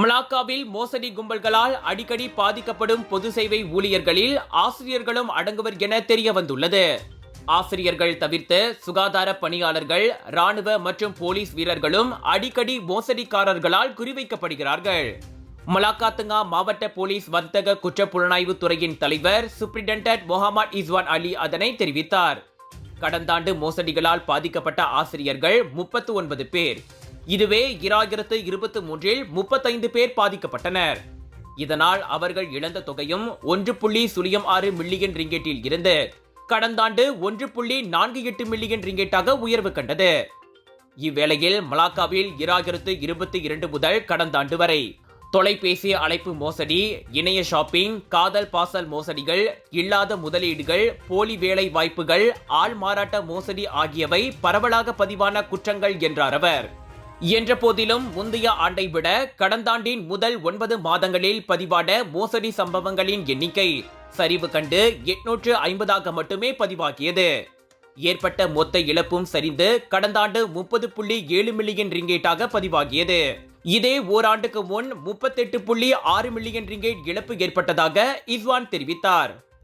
மலாக்காவில் மோசடி கும்பல்களால் அடிக்கடி பாதிக்கப்படும் பொது சேவை ஊழியர்களில் ஆசிரியர்களும் அடங்குவர் என தெரிய வந்துள்ளது. ஆசிரியர்கள் தவிர்த்து சுகாதார பணியாளர்கள், ராணுவ மற்றும் போலீஸ் வீரர்களும் அடிக்கடி மோசடிக்காரர்களால் குறிவைக்கப்படுகிறார்கள். மலாக்காத்துங்கா மாவட்ட போலீஸ் வர்த்தக குற்றப்புலனாய்வு துறையின் தலைவர் சூப்பரிண்டென்டன்ட் முகமது இஸ்வான் அலி அதனை தெரிவித்தார். கடந்த ஆண்டு மோசடிகளால் பாதிக்கப்பட்ட ஆசிரியர்கள் 39 பேர். இதுவே 2023 35 பேர் பாதிக்கப்பட்டனர். இதனால் அவர்கள் இழந்த தொகையும் 1.06 மில்லியன் ரிங்கெட்டில் இருந்து கடந்த ஆண்டு 1.48 மில்லியன் ரிங்கெட்டாக உயர்வு கண்டது. இவ்வேளையில் மலாக்காவில் 2022 முதல் கடந்த ஆண்டு வரை தொலைபேசி அழைப்பு மோசடி, இணைய ஷாப்பிங், காதல் பாசல் மோசடிகள், இல்லாத முதலீடுகள், போலி வேலை வாய்ப்புகள், ஆள் மாறாட்ட மோசடி ஆகியவை பரவலாக பதிவான குற்றங்கள் என்றார் அவர். என்ற போதிலும் முந்தைய ஆண்டை விட கடந்த ஆண்டின் முதல் 9 மாதங்களில் பதிவான மோசடி சம்பவங்களின் எண்ணிக்கை சரிவு கண்டு 850 மட்டுமே பதிவாகியது. ஏற்பட்ட மொத்த இழப்பும் சரிந்து கடந்த ஆண்டு 30.7 மில்லியன் ரிங்கெட்டாக பதிவாகியது. இதே ஓராண்டுக்கு முன் 38.6 மில்லியன் ரிங்கெட் இழப்பு ஏற்பட்டதாக இஸ்வான் தெரிவித்தார்.